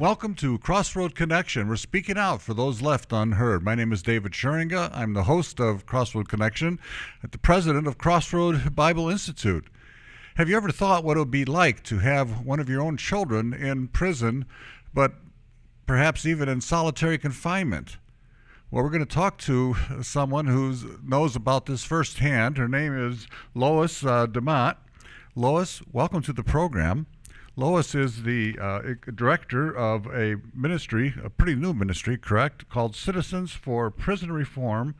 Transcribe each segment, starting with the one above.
Welcome to Crossroad Connection. We're speaking out for those left unheard. My name is David Scheringa. I'm the host of Crossroad Connection and the president of Crossroad Bible Institute. Have you ever thought what it would be like to have one of your own children in prison, but perhaps even in solitary confinement? Well, we're going to talk to someone who knows about this firsthand. Her name is Lois DeMott. Lois, welcome to the program. Lois is the director of a ministry, a pretty new ministry, correct, called Citizens for Prison Reform,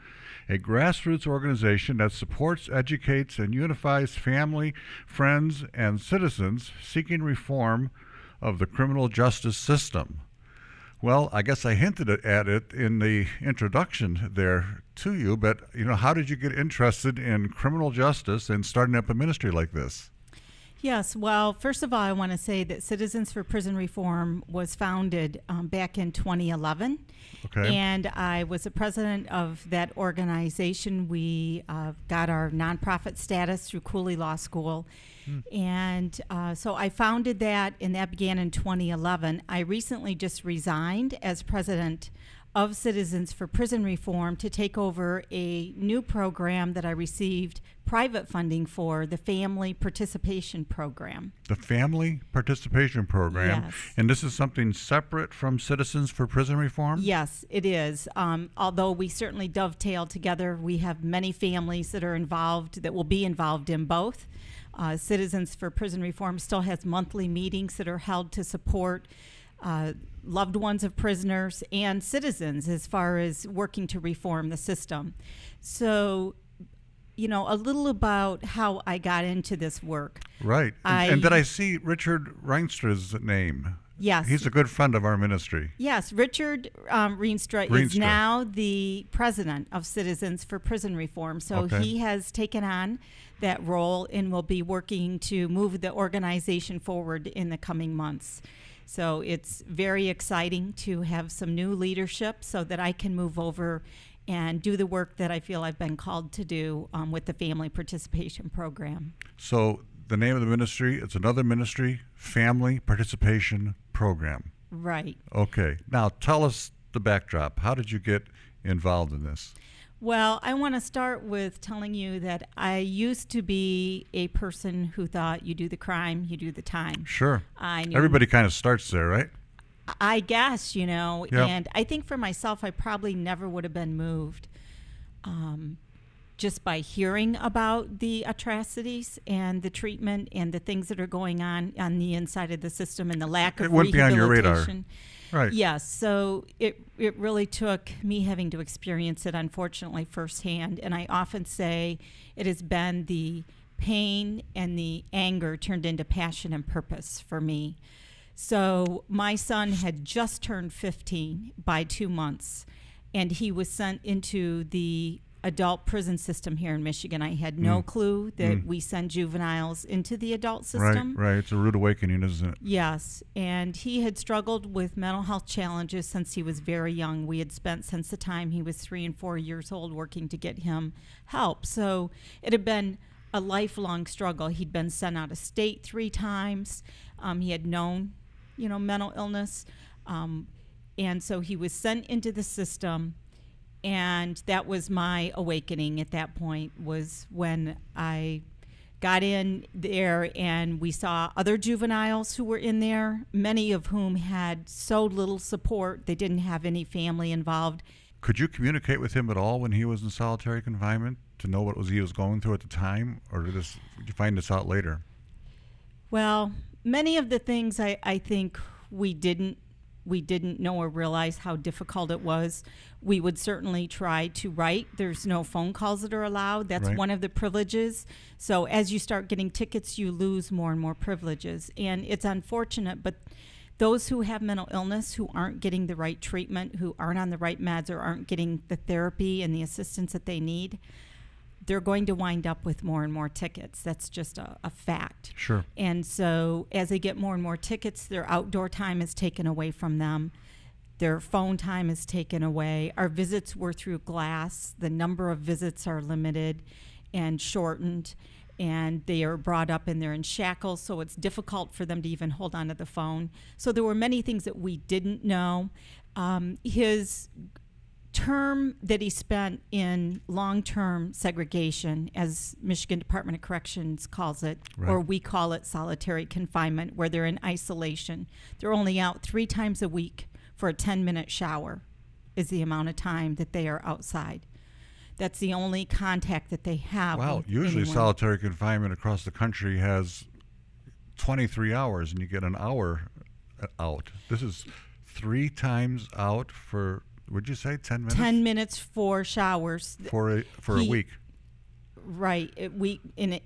a grassroots organization that supports, educates, and unifies family, friends, and citizens seeking reform of the criminal justice system. Well, I guess I hinted at it in the introduction there to you, but how did you get interested in criminal justice and starting up a ministry like this? Yes, well, first of all, I want to say that Citizens for Prison Reform was founded back in 2011. Okay. And I was the president of that organization. We got our nonprofit status through Cooley Law School. And so I founded that, and that began in 2011. I recently just resigned as president of Citizens for Prison Reform to take over a new program that I received private funding for, the Family Participation Program. The Family Participation Program? Yes. And this is something separate from Citizens for Prison Reform? Yes, it is. Although we certainly dovetail together, we have many families that are involved, that will be involved in both. Citizens for Prison Reform still has monthly meetings that are held to support loved ones of prisoners and citizens as far as working to reform the system. So, a little about how I got into this work. Right. And did I see Richard Reinstra's name? Yes. He's a good friend of our ministry. Yes, Richard Reinstra is now the president of Citizens for Prison Reform. So Okay. He has taken on that role and will be working to move the organization forward in the coming months. So it's very exciting to have some new leadership so that I can move over and do the work that I feel I've been called to do with the Family Participation Program. So the name of the ministry, it's another ministry, Family Participation Program. Right. Okay. Now tell us the backdrop. How did you get involved in this? Well, I want to start with telling you that I used to be a person who thought you do the crime, you do the time. Sure. I knew, Everybody kind of starts there, right? I guess, Yep. And I think for myself, I probably never would have been moved just by hearing about the atrocities and the treatment and the things that are going on the inside of the system and the lack of It wouldn't be on your radar. rehabilitation. Right. Yes, so it really took me having to experience it, unfortunately, firsthand. And I often say it has been the pain and the anger turned into passion and purpose for me. So my son had just turned 15 by 2 months, and he was sent into the adult prison system here in Michigan. I had no clue that we send juveniles into the adult system. Right. It's a rude awakening, isn't it? Yes, and he had struggled with mental health challenges since he was very young. We had spent since the time he was 3 and 4 years old working to get him help. So it had been a lifelong struggle. He'd been sent out of state 3 times. He had known, mental illness. And so he was sent into the system. And that was my awakening at that point, was when I got in there and we saw other juveniles who were in there, many of whom had so little support. They didn't have any family involved. Could you communicate with him at all when he was in solitary confinement to know what he was going through at the time, or did you find this out later? Well, many of the things I think we didn't know or realize how difficult it was. We would certainly try to write. There's no phone calls that are allowed. That's Right. one of the privileges. So as you start getting tickets, you lose more and more privileges. And it's unfortunate, but those who have mental illness, who aren't getting the right treatment, who aren't on the right meds, or aren't getting the therapy and the assistance that they need, they're going to wind up with more and more tickets. That's just a fact. Sure. And so as they get more and more tickets, their outdoor time is taken away from them. Their phone time is taken away. Our visits were through glass. The number of visits are limited and shortened. and they are brought up and they're in shackles, so it's difficult for them to even hold onto the phone. So there were many things that we didn't know. His term that he spent in long-term segregation, as Michigan Department of Corrections calls it, or we call it solitary confinement, where they're in isolation. They're only out 3 times a week for a 10-minute shower is the amount of time that they are outside. That's the only contact that they have. Wow, usually solitary confinement across the country has 23 hours and you get an hour out. This is 3 times out for, would you say 10 minutes? 10 minutes for showers. For a week. Right.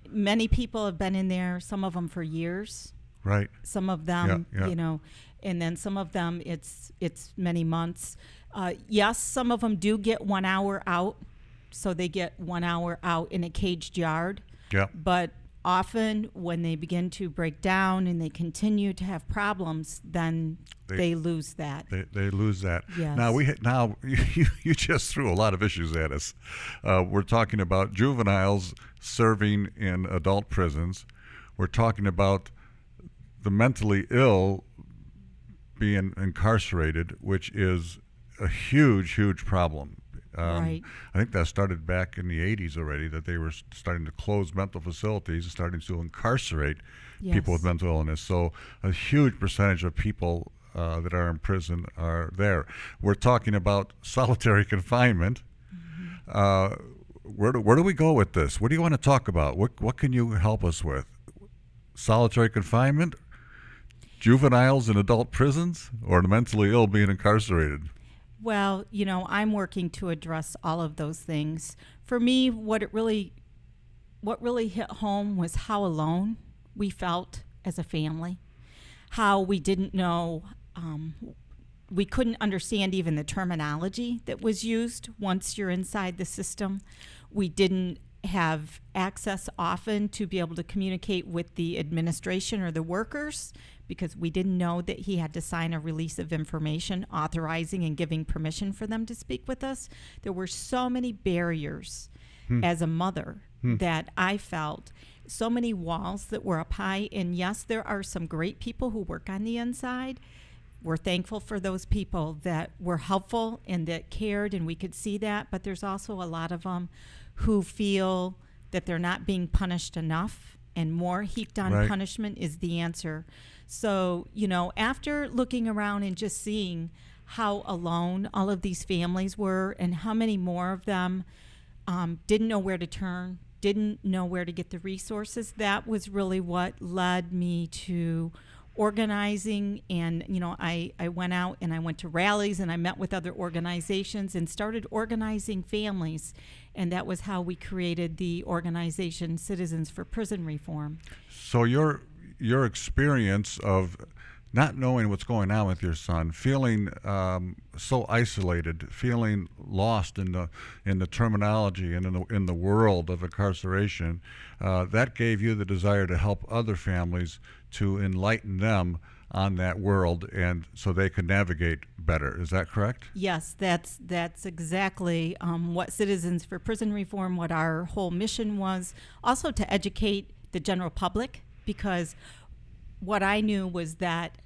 Many people have been in there, some of them for years. Right. Some of them, and then some of them it's many months. Yes, some of them do get 1 hour out. So they get 1 hour out in a caged yard. Yeah. But often when they begin to break down and they continue to have problems, then they lose that. They lose that. Yes. Now you just threw a lot of issues at us. We're talking about juveniles serving in adult prisons. We're talking about the mentally ill being incarcerated, which is a huge problem. Right. I think that started back in the 80s already, that they were starting to close mental facilities and starting to incarcerate people with mental illness. So a huge percentage of people that are in prison are there. We're talking about solitary confinement. Where do we go with this? What do you want to talk about? What can you help us with? Solitary confinement, juveniles in adult prisons, or the mentally ill being incarcerated? Well, I'm working to address all of those things. For me, what really hit home was how alone we felt as a family, how we didn't know, we couldn't understand even the terminology that was used once you're inside the system. We didn't have access often to be able to communicate with the administration or the workers, because we didn't know that he had to sign a release of information authorizing and giving permission for them to speak with us. There were so many barriers as a mother that I felt, so many walls that were up high. And yes, there are some great people who work on the inside. We're thankful for those people that were helpful and that cared, and we could see that. But there's also a lot of them who feel that they're not being punished enough, and more heaped on punishment is the answer. So, after looking around and just seeing how alone all of these families were and how many more of them didn't know where to turn, didn't know where to get the resources, that was really what led me to organizing. And, I went out and I went to rallies and I met with other organizations and started organizing families. And that was how we created the organization Citizens for Prison Reform. So your experience of not knowing what's going on with your son, feeling so isolated, feeling lost in the terminology and in the world of incarceration, that gave you the desire to help other families, to enlighten them on that world, and so they could navigate better. Is that correct? Yes, that's exactly what Citizens for Prison Reform, what our whole mission was. Also to educate the general public, because what I knew was that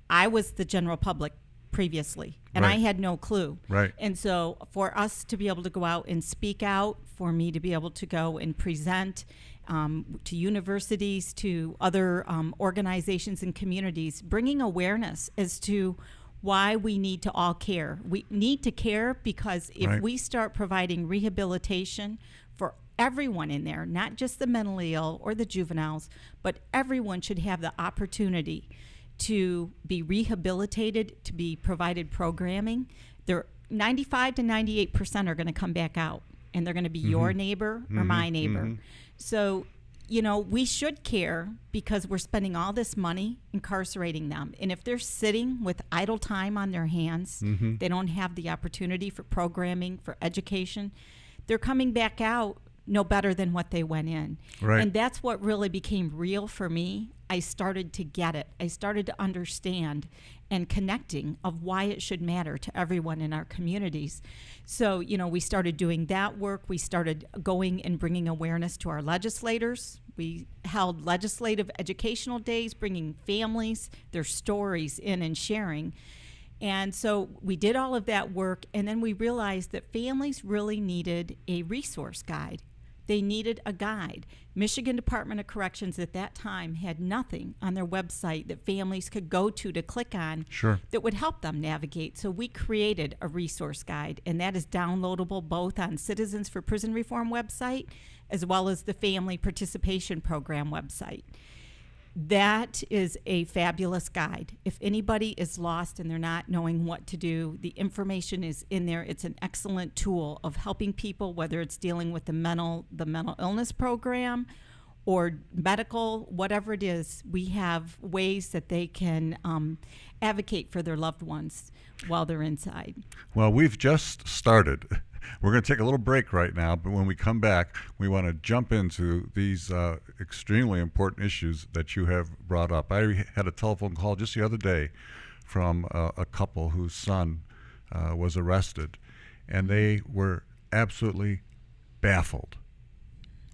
I was the general public previously, and I had no clue. Right. And so for us to be able to go out and speak out, for me to be able to go and present to universities, to other organizations and communities, bringing awareness as to why we need to all care. We need to care because if we start providing rehabilitation for everyone in there, not just the mentally ill or the juveniles, but everyone should have the opportunity to be rehabilitated, to be provided programming. They're 95 to 98% are going to come back out, and they're going to be your neighbor or my neighbor. So, we should care because we're spending all this money incarcerating them. And if they're sitting with idle time on their hands, they don't have the opportunity for programming, for education, they're coming back out no better than what they went in. Right. And that's what really became real for me. I started to get it. I started to understand and connecting of why it should matter to everyone in our communities. So, we started doing that work. We started going and bringing awareness to our legislators. We held legislative educational days, bringing families, their stories in and sharing. And so we did all of that work, and then we realized that families really needed a resource guide. They needed a guide. Michigan Department of Corrections at that time had nothing on their website that families could go to click on Sure. that would help them navigate. So we created a resource guide, and that is downloadable both on Citizens for Prison Reform website as well as the Family Participation Program website. That is a fabulous guide. If anybody is lost and they're not knowing what to do, the information is in there. It's an excellent tool of helping people, whether it's dealing with the mental illness program or medical, whatever it is. We have ways that they can advocate for their loved ones while they're inside. Well, we've just started. We're going to take a little break right now, but when we come back, we want to jump into these extremely important issues that you have brought up. I had a telephone call just the other day from a couple whose son was arrested, and they were absolutely baffled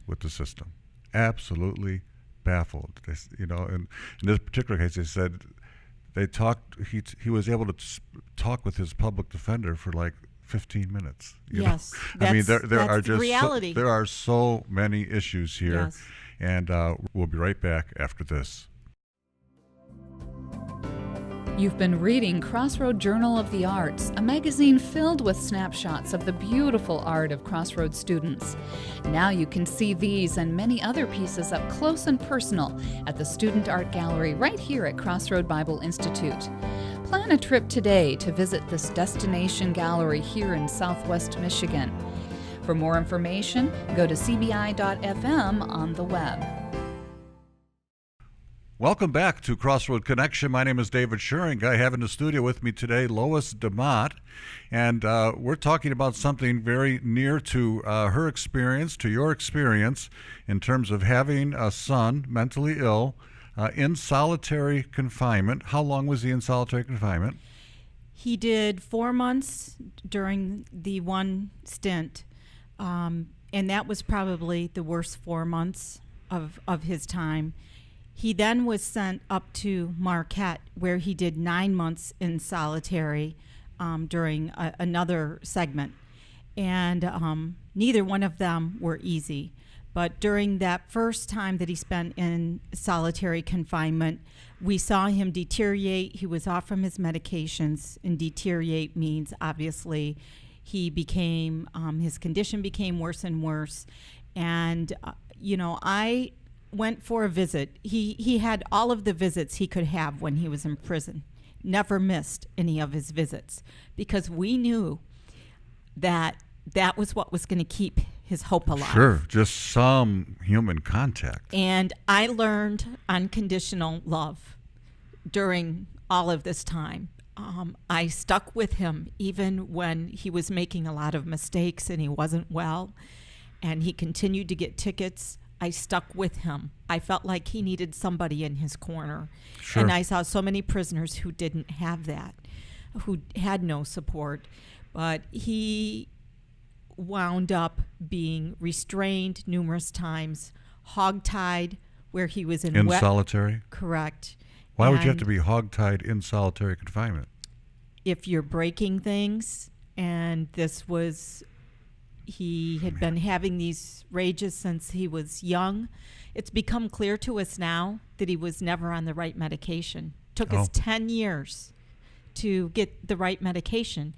with the system. Absolutely baffled. In this particular case, they said they talked. He was able to talk with his public defender for like 15 minutes. Yes, I mean, there that's are just reality. there are so many issues here, Yes. and we'll be right back after this. You've been reading Crossroad Journal of the Arts, a magazine filled with snapshots of the beautiful art of Crossroad students. Now you can see these and many other pieces up close and personal at the Student Art Gallery right here at Crossroad Bible Institute. Plan a trip today to visit this destination gallery here in Southwest Michigan. For more information, go to cbi.fm on the web. Welcome back to Crossroad Connection. My name is David Schuring. I have in the studio with me today Lois DeMott, and we're talking about something very near to her experience, to your experience, in terms of having a son mentally ill in solitary confinement. How long was he in solitary confinement? He did 4 months during the one stint, and that was probably the worst 4 months of his time. He then was sent up to Marquette, where he did 9 months in solitary during another segment. And neither one of them were easy. But during that first time that he spent in solitary confinement, we saw him deteriorate. He was off from his medications, and deteriorate means obviously he became, his condition became worse and worse. And, I went for a visit. He had all of the visits he could have when he was in prison. Never missed any of his visits because we knew that was what was going to keep his hope alive. Sure, just some human contact. And I learned unconditional love during all of this time. I stuck with him even when he was making a lot of mistakes and he wasn't well, and he continued to get tickets. I stuck with him. I felt like he needed somebody in his corner. Sure. And I saw so many prisoners who didn't have that, who had no support. But he wound up being restrained numerous times, hogtied where he was in solitary? Correct. Why would you have to be hogtied in solitary confinement? If you're breaking things, and he had been having these rages since he was young. It's become clear to us now that he was never on the right medication. Took us 10 years to get the right medication.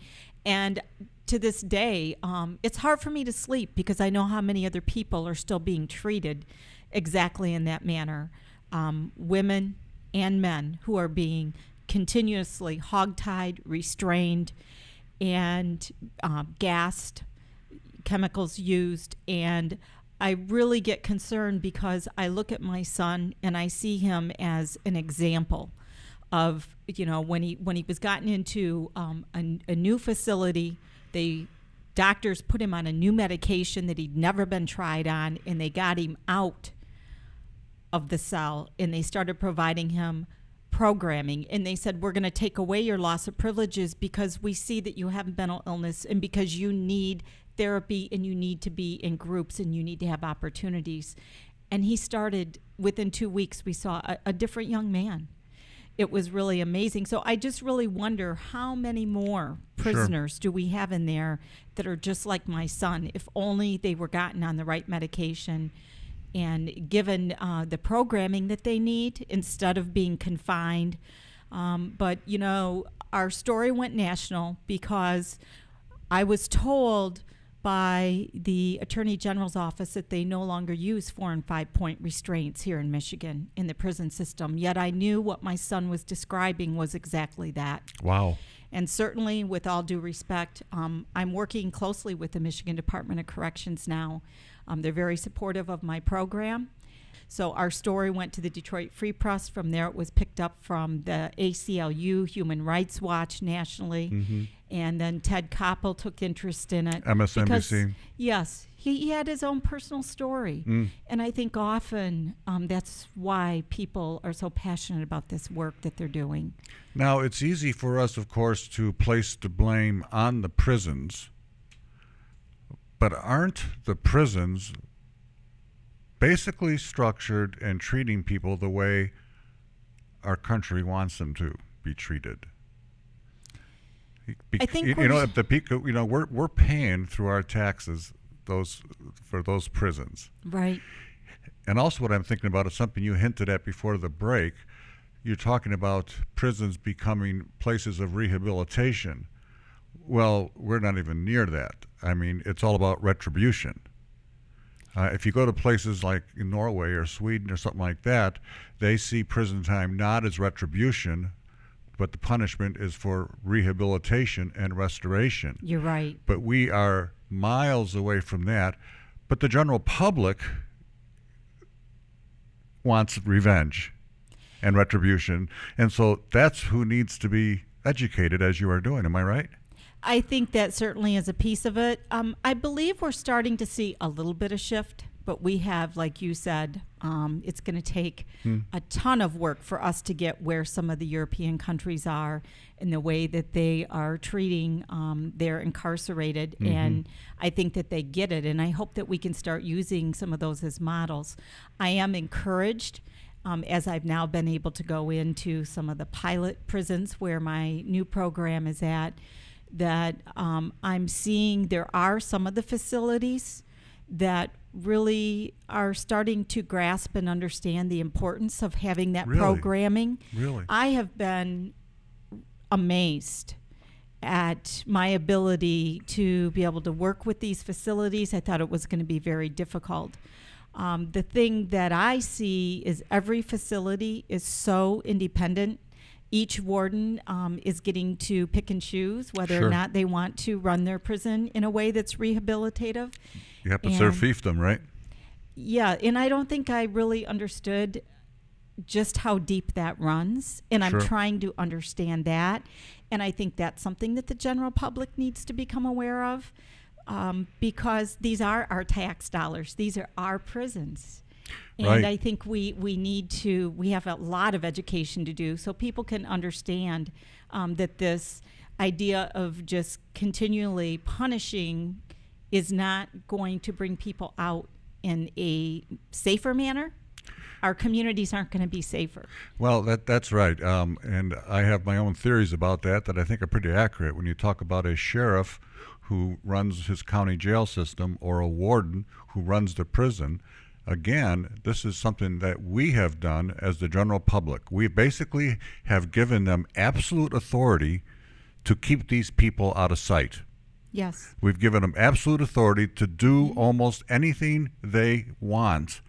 And to this day, it's hard for me to sleep because I know how many other people are still being treated exactly in that manner. Women and men who are being continuously hogtied, restrained, and gassed, chemicals used. And I really get concerned because I look at my son and I see him as an example of, when he was gotten into a new facility, doctors put him on a new medication that he'd never been tried on, and they got him out of the cell, and they started providing him programming, and they said, we're going to take away your loss of privileges because we see that you have mental illness and because you need therapy and you need to be in groups and you need to have opportunities. And he started, within 2 weeks, we saw a different young man. It was really amazing. So I just really wonder how many more prisoners do we have in there that are just like my son, if only they were gotten on the right medication and given the programming that they need instead of being confined. But, you know, our story went national because I was told by the Attorney General's office that they no longer use 4 and 5 point restraints here in Michigan in the prison system. Yet I knew what my son was describing was exactly that. Wow. And certainly, with all due respect, I'm working closely with the Michigan Department of Corrections now. They're very supportive of my program. So our story went to the Detroit Free Press. From there, it was picked up from the ACLU, Human Rights Watch nationally. And then Ted Koppel took interest in it. MSNBC. Because, yes, he had his own personal story. And I think often that's why people are so passionate about this work that they're doing. Now, it's easy for us, of course, to place the blame on the prisons. But aren't the prisons basically structured and treating people the way our country wants them to be treated? I think we're paying through our taxes for those prisons. Right. And also what I'm thinking about is something you hinted at before the break. You're talking about prisons becoming places of rehabilitation. Well, we're not even near that. I mean, it's all about retribution. If you go to places like in Norway or Sweden or something like that, they see prison time not as retribution, but the punishment is for rehabilitation and restoration. You're right. But we are miles away from that. But the general public wants revenge and retribution. And so that's who needs to be educated, as you are doing. Am I right? I think that certainly is a piece of it. I believe we're starting to see a little bit of shift, but we have, like you said, it's going to take a ton of work for us to get where some of the European countries are in the way that they are treating their incarcerated. And I think that they get it, and I hope that we can start using some of those as models. I am encouraged, as I've now been able to go into some of the pilot prisons where my new program is at, that I'm seeing there are some of the facilities that really are starting to grasp and understand the importance of having that programming. Really? I have been amazed at my ability to be able to work with these facilities. I thought it was going to be very difficult. The thing that I see is every facility is so independent. Each warden is getting to pick and choose whether or not they want to run their prison in a way that's rehabilitative. You have to serve fiefdom, right? Yeah, and I don't think I really understood just how deep that runs, and I'm trying to understand that. And I think that's something that the general public needs to become aware of, because these are our tax dollars. These are our prisons. And I think we have a lot of education to do so people can understand that this idea of just continually punishing is not going to bring people out in a safer manner. Our communities aren't going to be safer. Well, that's right. And I have my own theories about that I think are pretty accurate. When you talk about a sheriff who runs his county jail system or a warden who runs the prison, again, this is something that we have done as the general public. We basically have given them absolute authority to keep these people out of sight. Yes. We've given them absolute authority to do almost anything they want,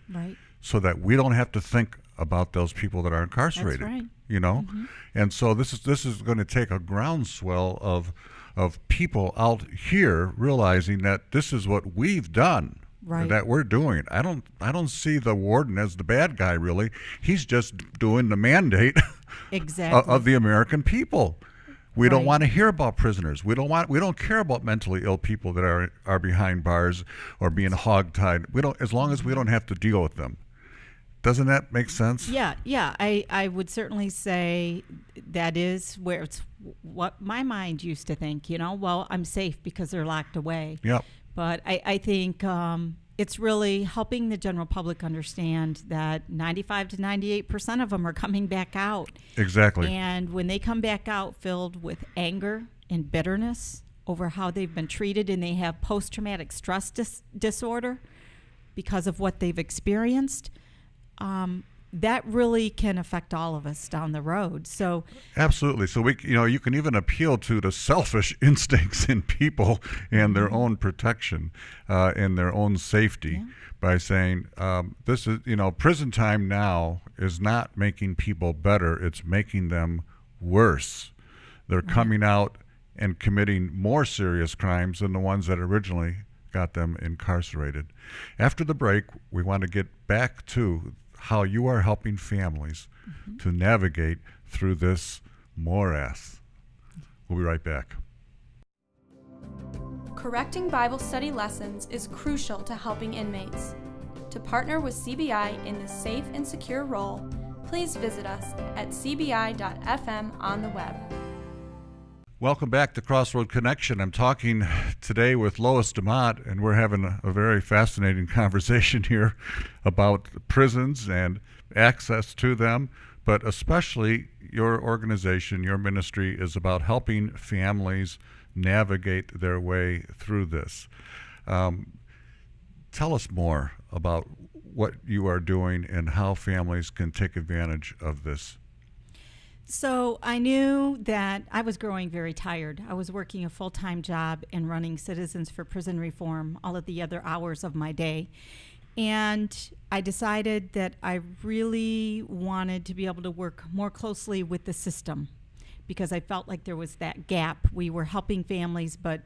so that we don't have to think about those people that are incarcerated. That's right. You know? And so this is going to take a groundswell of people out here realizing that this is what we've done. That we're doing. I don't see the warden as the bad guy, really. He's just doing the mandate of the American people. We don't want to hear about prisoners. We don't care about mentally ill people that are behind bars or being hogtied. As long as we don't have to deal with them. Doesn't that make sense? Yeah. I would certainly say that is where it's what my mind used to think, well, I'm safe because they're locked away. Yep. But I think it's really helping the general public understand that 95 to 98% of them are coming back out. Exactly. And when they come back out filled with anger and bitterness over how they've been treated, and they have post-traumatic stress disorder because of what they've experienced, that really can affect all of us down the road. So Absolutely. So you can even appeal to the selfish instincts in people and their own protection and their own safety by saying, this is, prison time now is not making people better. It's making them worse. They're coming out and committing more serious crimes than the ones that originally got them incarcerated. After the break, we want to get back to how you are helping families to navigate through this morass. We'll be right back. Correcting Bible study lessons is crucial to helping inmates. To partner with CBI in this safe and secure role, please visit us at cbi.fm on the web. Welcome back to Crossroad Connection. I'm talking today with Lois DeMott, and we're having a very fascinating conversation here about prisons and access to them, but especially your organization, your ministry is about helping families navigate their way through this. Tell us more about what you are doing and how families can take advantage of this. So I knew that I was growing very tired. I was working a full-time job and running Citizens for Prison Reform all of the other hours of my day. And I decided that I really wanted to be able to work more closely with the system because I felt like there was that gap. We were helping families, but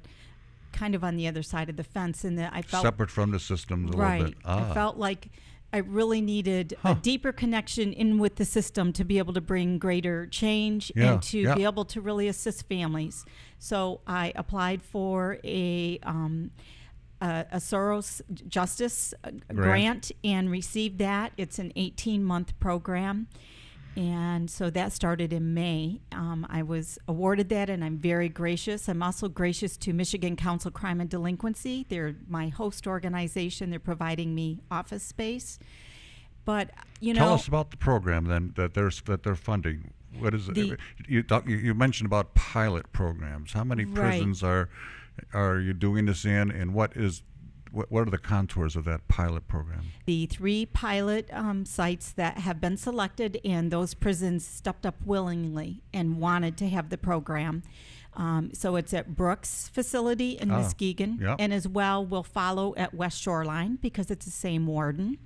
kind of on the other side of the fence. And that I felt separate from the system a little bit. I felt like I really needed a deeper connection in with the system to be able to bring greater change and to be able to really assist families. So I applied for a Soros Justice grant and received that. It's an 18-month program. And so that started in May. I was awarded that, and I'm very gracious. I'm also gracious to Michigan Council Crime and Delinquency. They're my host organization. They're providing me office space. But tell us about the program then that they're funding. What is it? You mentioned about pilot programs. How many prisons are you doing this in, and what are the contours of that pilot program? The 3 pilot sites that have been selected, and those prisons stepped up willingly and wanted to have the program. So it's at Brooks facility in Muskegon, and as well we'll follow at West Shoreline because it's the same warden.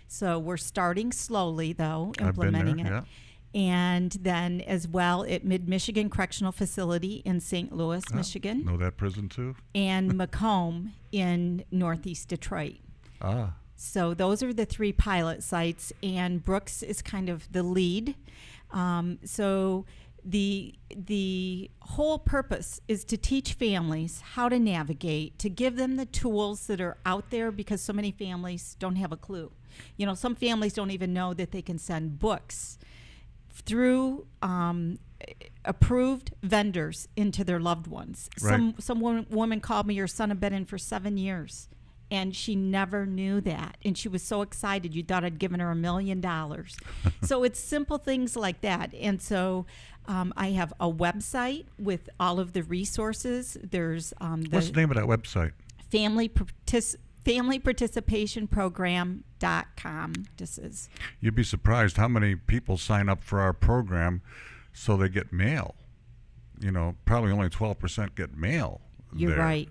So we're starting slowly, though, implementing it. And then as well at Mid-Michigan Correctional Facility in St. Louis, Michigan. Know that prison too? And Macomb in Northeast Detroit. So those are the 3 pilot sites, and Brooks is kind of the lead. So the whole purpose is to teach families how to navigate, to give them the tools that are out there, because so many families don't have a clue. Some families don't even know that they can send books through approved vendors into their loved ones. Right. Some woman called me, her son had been in for 7 years, and she never knew that. And she was so excited. You thought I'd given her $1 million. So it's simple things like that. And so I have a website with all of the resources. There's what's the name of that website? familyparticipationprogram.com. This is. You'd be surprised how many people sign up for our program so they get mail. Probably only 12% get mail. You're right.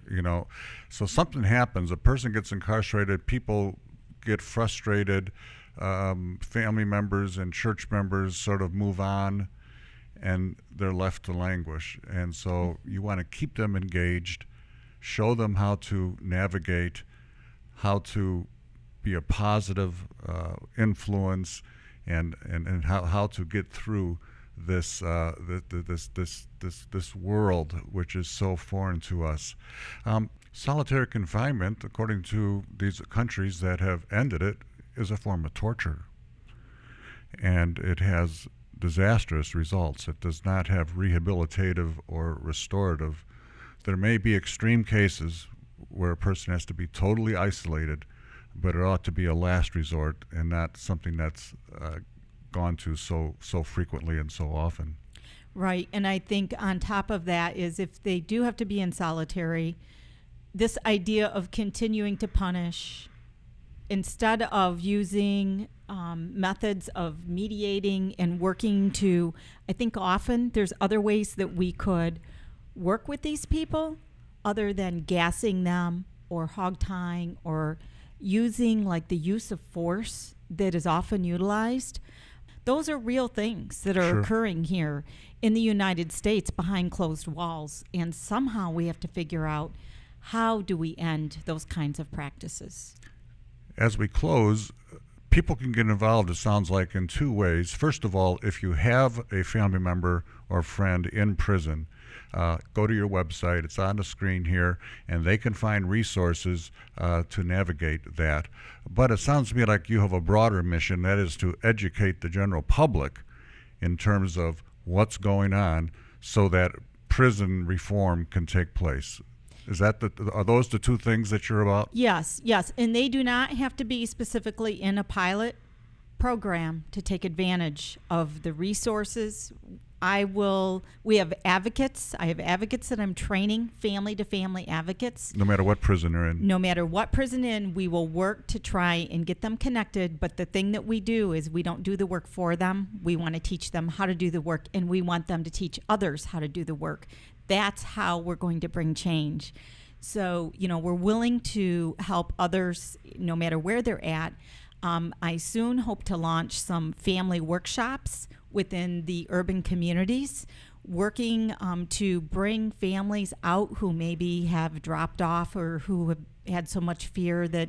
So something happens. A person gets incarcerated. People get frustrated. Family members and church members sort of move on, and they're left to languish. And so you want to keep them engaged, show them how to navigate, how to be a positive influence, and how to get through this world which is so foreign to us. Solitary confinement, according to these countries that have ended it, is a form of torture. and it has disastrous results. It does not have rehabilitative or restorative. There may be extreme cases where a person has to be totally isolated, but it ought to be a last resort and not something that's gone to so frequently and so often. Right. And I think on top of that is if they do have to be in solitary, this idea of continuing to punish instead of using methods of mediating and working to, I think often there's other ways that we could work with these people other than gassing them or hog tying or using like the use of force that is often utilized. Those are real things that are Sure. occurring here in the United States behind closed walls. And somehow we have to figure out, how do we end those kinds of practices? As we close, people can get involved, it sounds like, in two ways. First of all, if you have a family member or friend in prison, go to your website. It's on the screen here, and they can find resources to navigate that. But it sounds to me like you have a broader mission, that is to educate the general public in terms of what's going on so that prison reform can take place. Is that are those the two things that you're about? Yes, yes. And they do not have to be specifically in a pilot program to take advantage of the resources. We have advocates. I have advocates that I'm training, family to family advocates. No matter what prison they're in. No matter what prison in, we will work to try and get them connected. But the thing that we do is we don't do the work for them. We want to teach them how to do the work, and we want them to teach others how to do the work. That's how we're going to bring change. So, we're willing to help others no matter where they're at. I soon hope to launch some family workshops within the urban communities, working to bring families out who maybe have dropped off or who have had so much fear that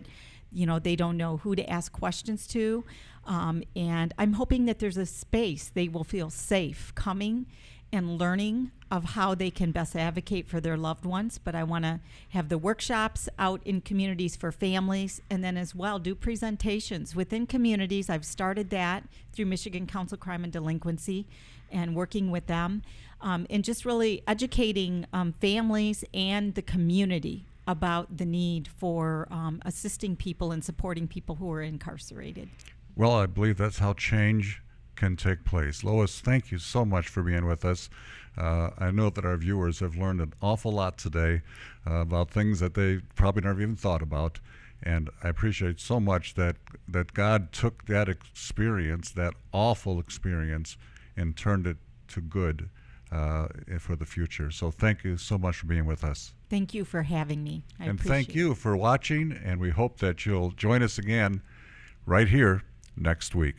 they don't know who to ask questions to. And I'm hoping that there's a space they will feel safe coming and learning of how they can best advocate for their loved ones. But I want to have the workshops out in communities for families, and then as well do presentations within communities. I've started that through Michigan Council Crime and Delinquency and working with them, and just really educating families and the community about the need for assisting people and supporting people who are incarcerated. Well, I believe that's how change can take place. Lois, thank you so much for being with us. I know that our viewers have learned an awful lot today about things that they probably never even thought about. And I appreciate so much that God took that experience, that awful experience, and turned it to good for the future. So thank you so much for being with us. Thank you for having me. I And appreciate thank you for watching, and we hope that you'll join us again right here next week.